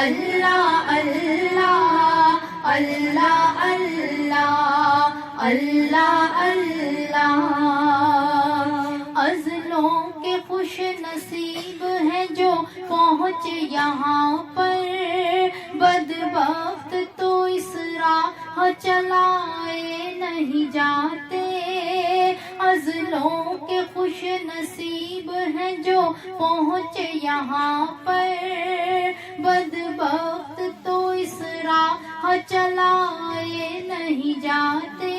اللہ اللہ اللہ اللہ اللہ اللہ۔ عزلوں کے خوش نصیب ہیں جو پہنچ یہاں پر، بدبخت تو اس راہ چلائے نہیں جاتے۔ عزلوں کے خوش نصیب ہیں جو پہنچ یہاں پر، بدبخت تو اس راہ چلائے نہیں جاتے۔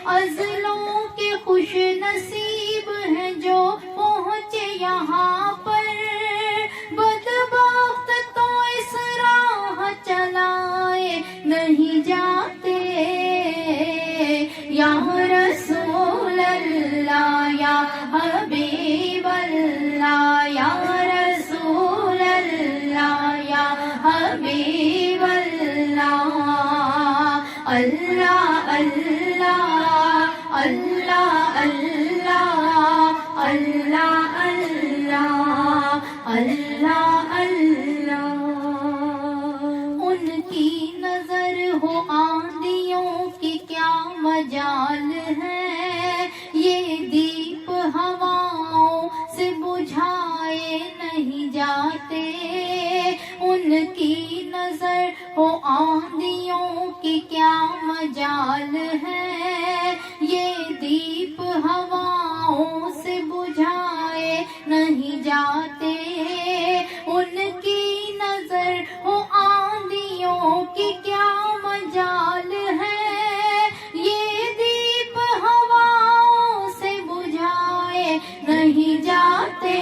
عزلوں کے خوش نصیب ہیں جو پہنچ یہاں پر، بدبخت تو اس راہ چلائے نہیں جاتے۔ یا رسول اللہ یا حبیب اللہ، یا رسول اللہ یا حبیب اللہ، اللہ اللہ اللہ اللہ اللہ اللہ اللہ اللہ۔ ان کی نظر ہو آندھیوں کی کیا مجال ہے، یہ دیپ ہواؤں سے بجھائے نہیں جاتے۔ ان کی نظر ہو آندھیوں کی کیا مجال ہے، یہ دیپ ہواؤں سے بجھائے نہیں جاتے۔ ان کی نظر ہو آندھیوں کی کیا مجال ہے، یہ دیپ ہواؤں سے بجھائے نہیں جاتے۔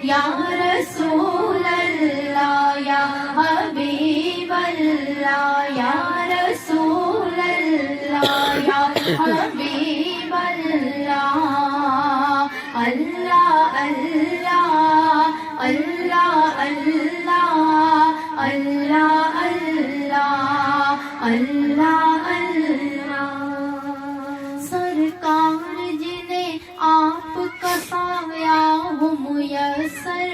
یا رسول اللہ یا حبیب اللہ، یا رسول اللہ یا حبیب اللہ، اللہ اللہ اللہ اللہ اللہ اللہ اللہ اللہ۔ سرکار جنہیں آپ کا سایہ ہو میسر،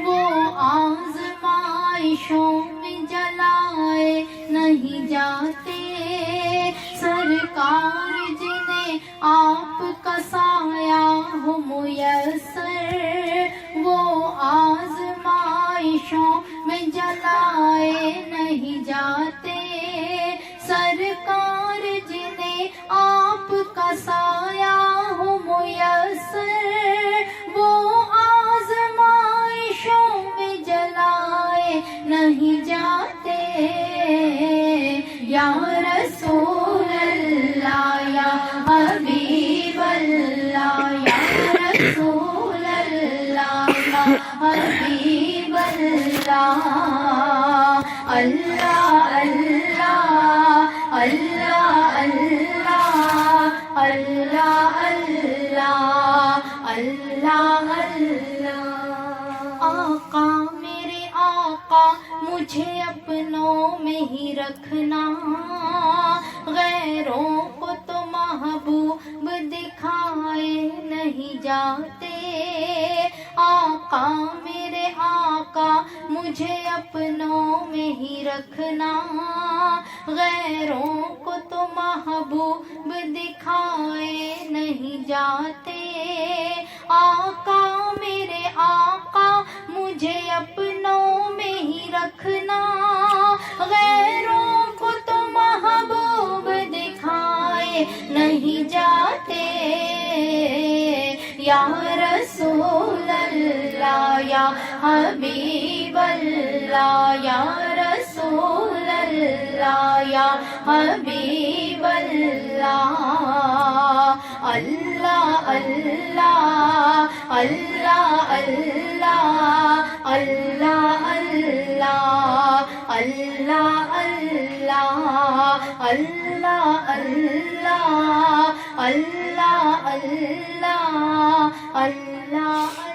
وہ آزمائشوں میں جلائے نہیں جاتے۔ سرکار جنہیں آپ کا سایہ ہو میسر، وہ آزمائشوں میں جلائے نہیں جاتے۔ سرکار جنہیں آپ کا سایہ ہو میسر، وہ آزمائشوں میں جلائے نہیں جاتے۔ یا رسول اللہ یا حبیب اللہ، یا رسول اللہ یا حبیب اللہ، اللہ اللہ اللہ اللہ اللہ اللہ اللہ اللہ۔ آقا میرے آقا مجھے اپنوں میں ہی رکھنا، غیروں کو تو محبوب دکھائے نہیں جاتے۔ آقا میرے آقا مجھے اپنوں میں ہی رکھنا، غیروں کو تو محبوب دکھائے نہیں جاتے۔ آقا میرے آقا مجھے اپنوں میں ہی رکھنا، غیروں کو تو محبوب دکھائے نہیں جاتے۔ یا رسول اللہ یا حبیب اللہ، یا رسول اللہ یا حبیب اللہ، اللہ اللہ اللہ اللہ اللہ اللہ اللہ اللہ اللہ اللہ اللہ اللہ اللہ اللہ